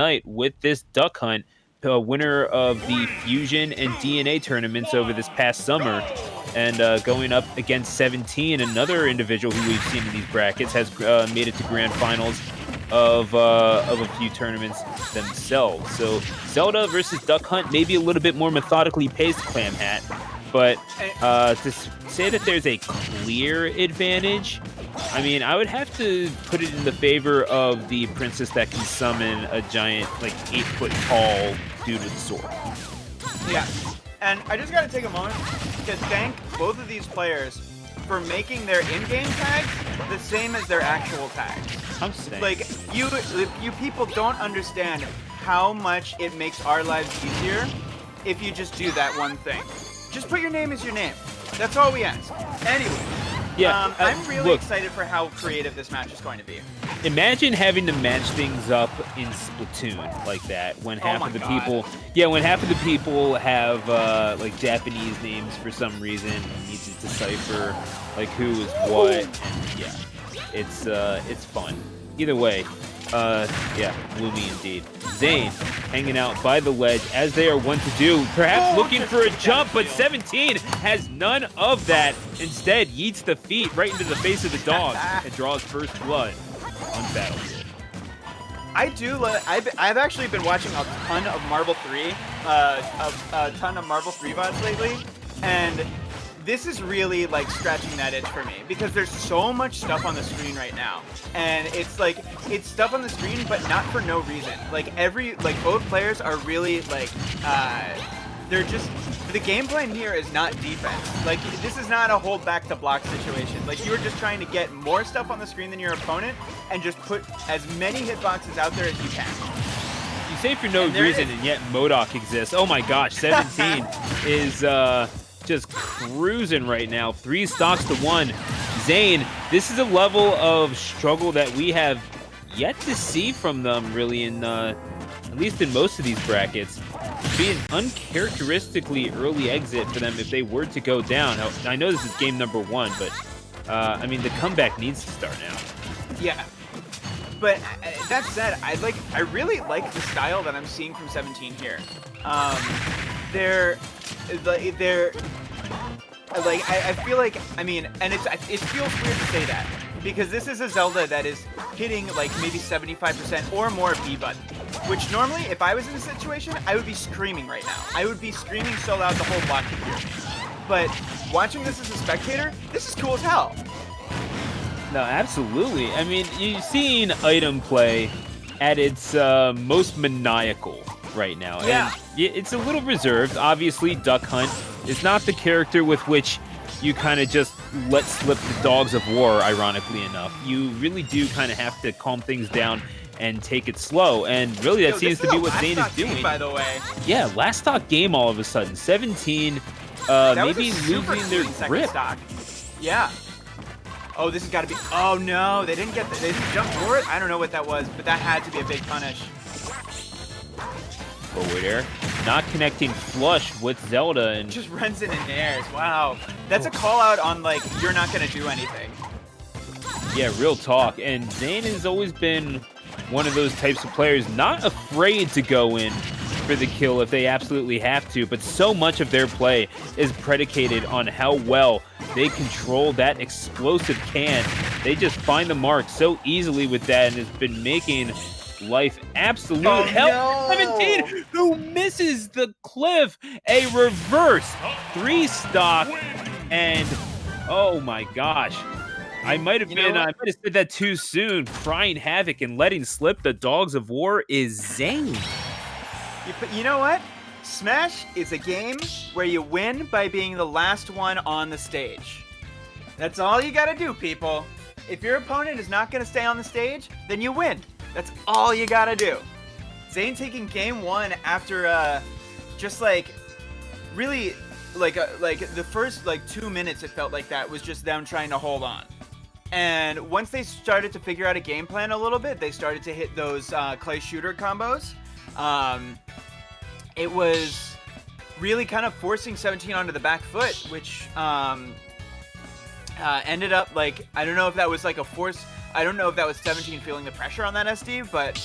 night with this duck hunt, winner of the Fusion and DNA tournaments over this past summer. And going up against 17, another individual who we've seen in these brackets has made it to grand finals of a few tournaments themselves. So Zelda versus Duck Hunt, maybe a little bit more methodically paced, Clam Hat. But to say that there's a clear advantage, I mean, I would have to put it in the favor of the princess that can summon a giant, like 8-foot tall dude with a sword. Yeah, and I just got to take a moment to thank both of these players for making their in-game tags the same as their actual tags. I'm saying. Like, you people don't understand how much it makes our lives easier if you just do that one thing. Just put your name as your name. That's all we ask. Anyway, yeah, I'm really excited for how creative this match is going to be. Imagine having to match things up in Splatoon like that when half of the people have like Japanese names for some reason and you need to decipher like who is what. And yeah, it's fun. Either way, yeah, gloomy indeed. Zane hanging out by the ledge as they are wont to do, perhaps looking for a jump, but 17 has none of that. Instead, yeets the feet right into the face of the dog and draws first blood on Battlefield. I've actually been watching a ton of Marble 3, a ton of Marble 3 VODs lately, and this is really like scratching that itch for me because there's so much stuff on the screen right now, and it's stuff on the screen, but not for no reason. Like both players are really like, they're just, the gameplay here is not defense. Like, this is not a hold back to block situation. Like, you're just trying to get more stuff on the screen than your opponent and just put as many hitboxes out there as you can. You say for no reason, and yet MODOK exists. Oh my gosh, 17 is just cruising right now. 3 stocks to 1. Zane, this is a level of struggle that we have yet to see from them, really, in at least in most of these brackets. Be an uncharacteristically early exit for them if they were to go down. Now, I know this is game number 1, but I mean, the comeback needs to start now. Yeah. But that said, I really like the style that I'm seeing from 17 here. They're like, I feel like, I mean, and it feels weird to say that because this is a Zelda that is hitting like maybe 75% or more B button, which normally if I was in this situation, I would be screaming right now. I would be screaming so loud the whole block could hear me. But watching this as a spectator, this is cool as hell. No, absolutely. I mean, you've seen item play at its most maniacal right now. Yeah. And it's a little reserved. Obviously, Duck Hunt is not the character with which you kind of just let slip the dogs of war, ironically enough. You really do kind of have to calm things down and take it slow. And really, that seems to be what Zane is doing. By the way. Yeah, last stock game all of a sudden. 17 maybe losing their grip. Stock. Yeah. Oh, this has got to be... Oh, no. They didn't jump for it? I don't know what that was, but that had to be a big punish. Forward air. Not connecting flush with Zelda. And just runs in and airs. Wow. That's a call out on, like, you're not going to do anything. Yeah, real talk. And Zane has always been one of those types of players not afraid to go in for the kill if they absolutely have to, but so much of their play is predicated on how well they control that explosive can. They just find the mark so easily with that, and it's been making life absolute hell. No. 17 who misses the cliff. A reverse 3 stock, and oh my gosh. I might have said that too soon. Crying havoc and letting slip the dogs of war is Zane. You know what? Smash is a game where you win by being the last one on the stage. That's all you gotta do, people. If your opponent is not gonna stay on the stage, then you win. That's all you gotta do. Zane taking game 1 after just like really like the first like 2 minutes, it felt like that was just them trying to hold on. And once they started to figure out a game plan a little bit, they started to hit those clay shooter combos. It was really kind of forcing 17 onto the back foot, which ended up like, I don't know if that was like a force. I don't know if that was 17 feeling the pressure on that SD, but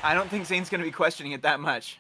I don't think Zane's going to be questioning it that much.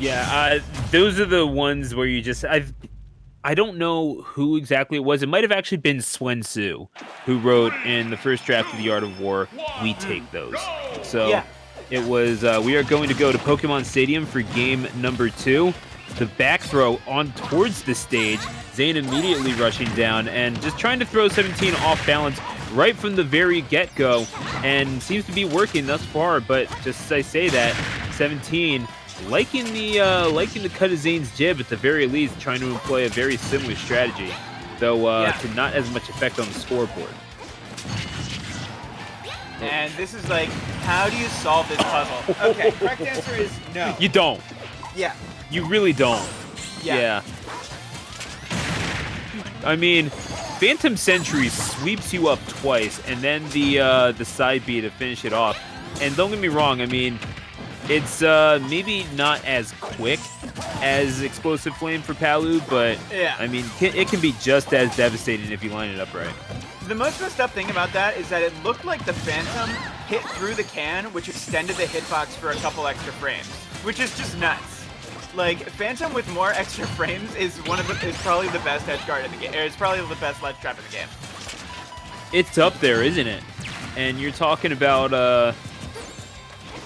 Yeah, those are the ones where you just I don't know who exactly it was. It might have actually been Swensu who wrote in the first draft of The Art of War, "We take those." So Yeah. it was, we are going to go to Pokemon Stadium for game number 2. The back throw on towards the stage. Zane immediately rushing down and just trying to throw 17 off balance right from the very get-go, and seems to be working thus far. But just as I say that, 17 liking the cut of Zane's jib at the very least, trying to employ a very similar strategy, though to not as much effect on the scoreboard. And this is like, how do you solve this puzzle? Okay, correct answer is no. You don't. Yeah. You really don't. Yeah. I mean, Phantom Sentry sweeps you up twice, and then the side B to finish it off. And don't get me wrong, I mean, it's maybe not as quick as Explosive Flame for Palu, but yeah. I mean, it can be just as devastating if you line it up right. The most messed up thing about that is that it looked like the Phantom hit through the can, which extended the hitbox for a couple extra frames, which is just nuts. Like, Phantom with more extra frames is probably the best edge guard in the game. It's probably the best ledge trap in the game. It's up there, isn't it? And you're talking about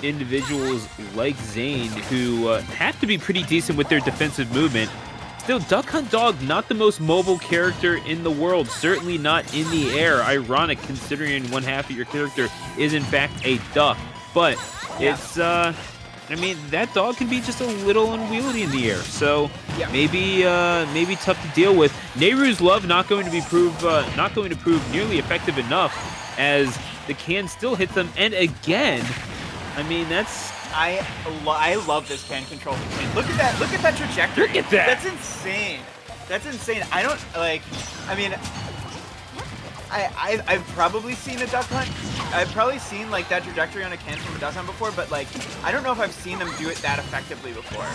individuals like Zane who have to be pretty decent with their defensive movement. Still, Duck Hunt Dog, not the most mobile character in the world, certainly not in the air. Ironic, considering one half of your character is in fact a duck. But it's, I mean, that dog can be just a little unwieldy in the air. So maybe tough to deal with. Nehru's Love not going to prove nearly effective enough, as the can still hits them. And again, I mean, that's... I love this can control. Look at that! Look at that trajectory! Look at that! That's insane! That's insane. I don't, like... I mean... I've probably seen a Duck Hunt. I've probably seen, like, that trajectory on a can from a Duck Hunt before, but, like, I don't know if I've seen them do it that effectively before.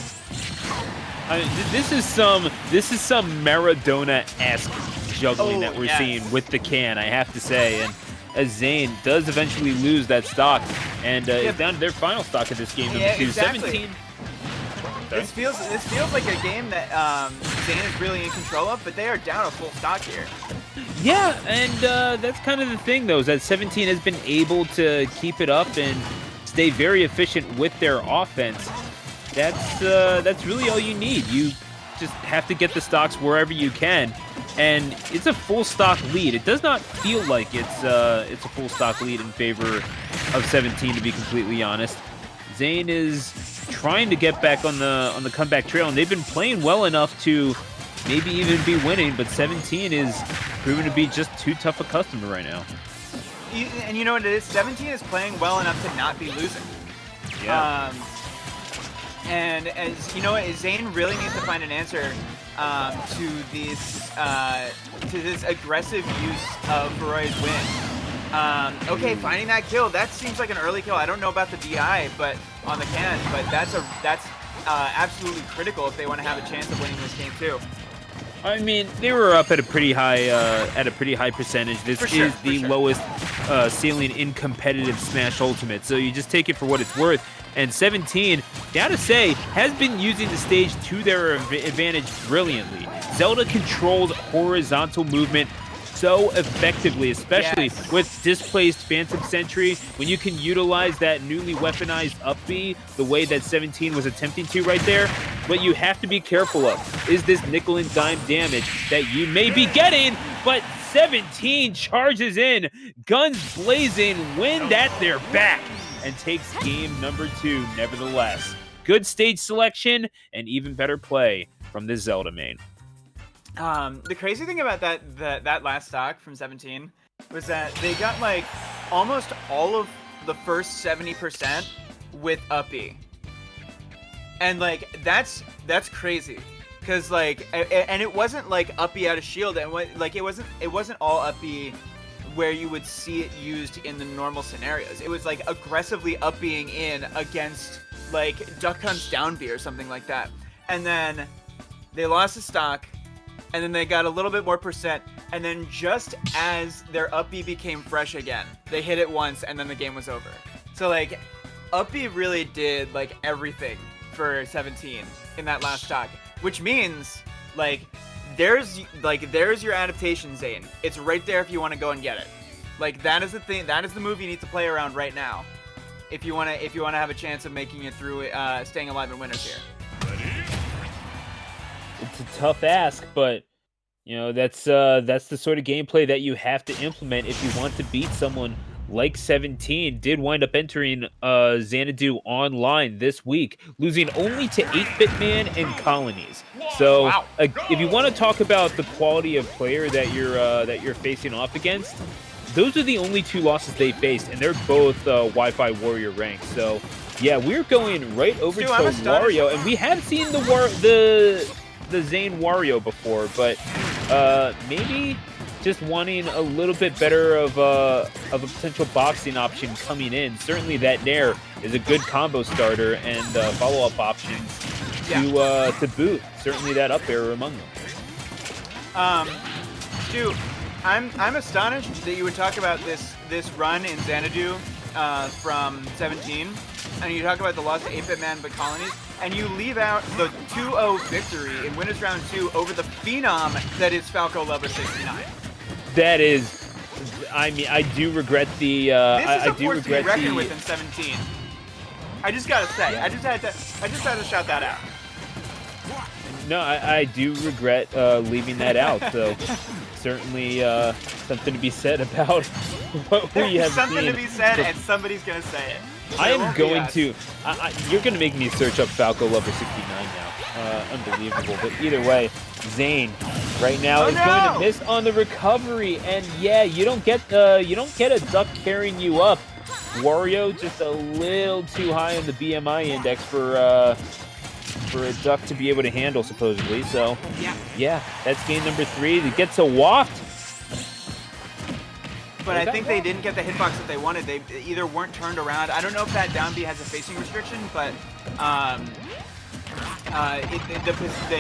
I mean, this is some Maradona-esque juggling that we're seeing with the can, I have to say. And as Zane does eventually lose that stock, and is down to their final stock of this game, number 2, exactly. 17. This feels like a game that Zane is really in control of, but they are down a full stock here. Yeah, and that's kind of the thing, though, is that 17 has been able to keep it up and stay very efficient with their offense. That's really all you need. You just have to get the stocks wherever you can, and it's a full stock lead. It does not feel like it's a full stock lead in favor of 17, to be completely honest. Zane is trying to get back on the comeback trail, and they've been playing well enough to maybe even be winning, but 17 is proven to be just too tough a customer right now. And you know what it is? 17 is playing well enough to not be losing. Yeah. And as you know what, Zane really needs to find an answer to this aggressive use of Baroy's win. Okay, finding that kill, that seems like an early kill. I don't know about the DI, but on the can, but that's absolutely critical if they want to have a chance of winning this game too. I mean, they were up at a pretty high percentage. This is the lowest ceiling in competitive Smash Ultimate, so you just take it for what it's worth. And 17, gotta say, has been using the stage to their advantage brilliantly. Zelda controls horizontal movement so effectively, especially with displaced Phantom Sentry, when you can utilize that newly weaponized up B the way that 17 was attempting to right there. What you have to be careful of is this nickel and dime damage that you may be getting, but 17 charges in, guns blazing, wind at their back, and takes game number 2 nevertheless. Good stage selection and even better play from this Zelda main. The crazy thing about that last stock from 17 was that they got like almost all of the first 70% with up B. And like that's crazy, because like and it wasn't like up B out of shield, and like it wasn't all up B where you would see it used in the normal scenarios. It was like aggressively up being in against like Duck Hunt's down B or something like that. And then they lost the stock, and then they got a little bit more percent, and then just as their up B became fresh again, they hit it once, and then the game was over. So like, Uppy really did like everything for 17 in that last stock, which means like there's your adaptation, Zane. It's right there if you want to go and get it. Like that is the thing. That is the move you need to play around right now, if you wanna have a chance of making it through, staying alive in winners here. It's a tough ask, but you know that's the sort of gameplay that you have to implement if you want to beat someone like 17. Did wind up entering Xanadu online this week, losing only to 8-Bit Man and Colonies. So Wow. If you want to talk about the quality of player that you're facing off against, those are the only 2 losses they faced, and they're both Wi-Fi Warrior ranks. So yeah, we're going right over to Wario, and we have seen the Zane Wario before, but maybe just wanting a little bit better of a potential boxing option coming in. Certainly that Nair is a good combo starter and follow-up options to boot. Certainly that up air among them. Stu, I'm astonished that you would talk about this run in Xanadu from 17, and you talk about the loss to 8-Bit Man but Colonies, and you leave out the 2-0 victory in Winners Round 2 over the phenom that is Falco Lover 69. That is, I mean, I do regret the. I do regret to be reckoned with in 17. I just gotta say, I just had to shout that out. No, I do regret leaving that out. So certainly something to be said about what we have something seen. To be said, and somebody's gonna say it. I am going to. You're going to make me search up Falco Lover 69 now. Unbelievable. But either way, Zane right now is going to miss on the recovery, and yeah, you don't get a duck carrying you up. Wario just a little too high on the BMI index for a duck to be able to handle, supposedly. So yeah, that's game number 3. It gets a waft. But I think they didn't get the hitbox that they wanted. They either weren't turned around. I don't know if that down B has a facing restriction, but the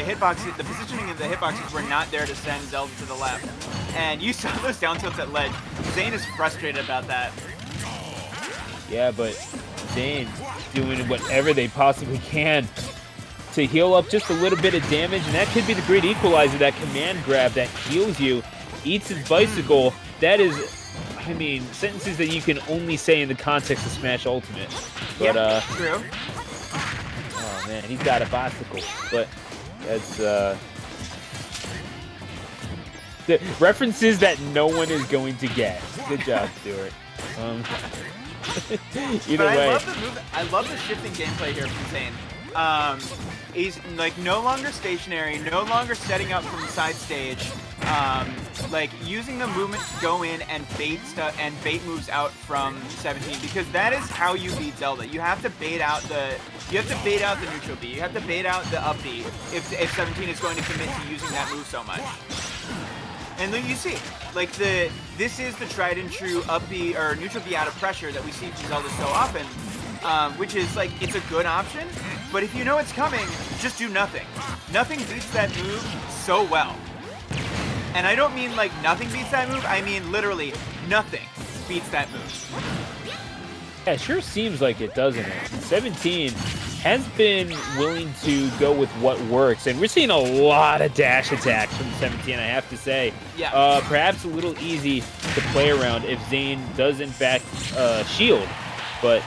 hitbox, the positioning of the hitboxes were not there to send Zelda to the left. And you saw those down tilts at ledge. Zane is frustrated about that. Yeah, but Zane doing whatever they possibly can to heal up just a little bit of damage, and that could be the great equalizer. That command grab that heals you, eats his bicycle. That is, I mean, sentences that you can only say in the context of Smash Ultimate. But true. Oh man, he's got a bicycle. But that's the references that no one is going to get. Good job, Stuart. Either way, I love the shifting gameplay here from Zane. He's like no longer stationary, no longer setting up from the side stage. Like using the movement to go in and bait stuff and bait moves out from 17, because that is how you beat Zelda. You have to bait out the neutral B. You have to bait out the up B if 17 is going to commit to using that move so much. And then you see, like this is the tried and true up B or neutral B out of pressure that we see from Zelda so often, which is like it's a good option. But if you know it's coming, just do nothing. Nothing beats that move so well. And I don't mean like nothing beats that move, I mean literally nothing beats that move. Yeah, it sure seems like it, doesn't it? 17 has been willing to go with what works, and we're seeing a lot of dash attacks from 17, I have to say. Yeah. Perhaps a little easy to play around if Zane does in fact shield, but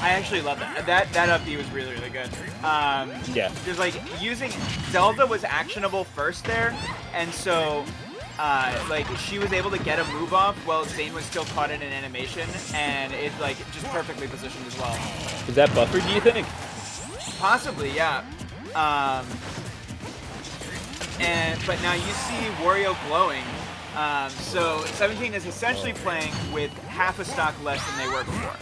I actually love that. That up B was really, really good. Yeah. Because like using Zelda was actionable first there, and so like she was able to get a move off while Zane was still caught in an animation, and it's like just perfectly positioned as well. Is that buffered, do you think? Possibly, yeah. But now you see Wario glowing. So 17 is essentially playing with half a stock less than they were before.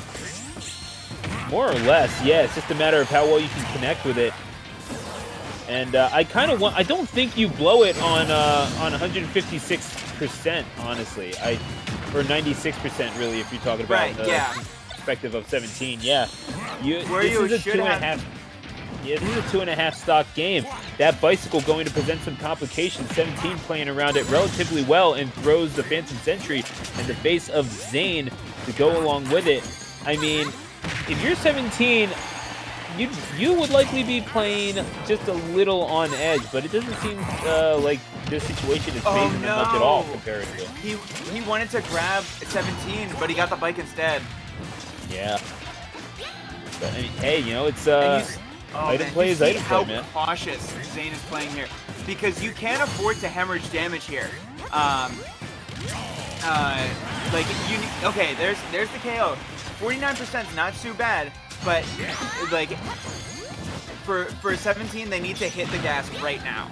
More or less, yeah. It's just a matter of how well you can connect with it. And I kind of want. I don't think you blow it on 156%, honestly. Or 96%, really, if you're talking about the perspective of 17. Yeah, this is a 2.5. Yeah, this is a 2.5 stock game. That bicycle going to present some complications. 17 playing around it relatively well and throws the Phantom Sentry in the face of Zane to go along with it. I mean, if you're 17, you would likely be playing just a little on edge, but it doesn't seem like this situation is phasing them much at all compared to. He wanted to grab 17, but he got the bike instead. Yeah. But, I mean, hey, you know, it's item play is item play, man. How cautious Zane is playing here, because you can't afford to hemorrhage damage here. Like okay, there's the KO. 49% is not too bad, but like for 17, they need to hit the gas right now.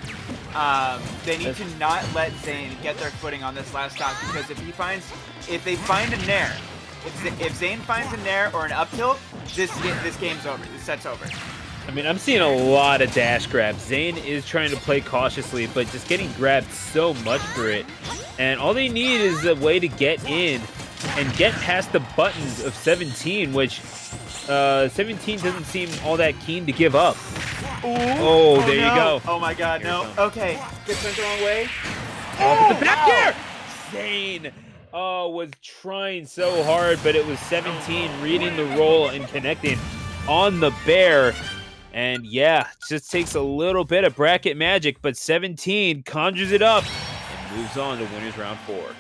They need to not let Zane get their footing on this last stock, because if they find a nair, if Zane finds a nair or an up tilt, this game's over. This set's over. I mean, I'm seeing a lot of dash grabs. Zane is trying to play cautiously, but just getting grabbed so much for it. And all they need is a way to get in and get past the buttons of 17, which 17 doesn't seem all that keen to give up. Ooh. Oh, there you go. Oh my god, no. Okay, gets sent the wrong way. Oh, the back here! Zane was trying so hard, but it was 17 reading the roll and connecting on the bear. And yeah, it just takes a little bit of bracket magic, but 17 conjures it up and moves on to winners round 4.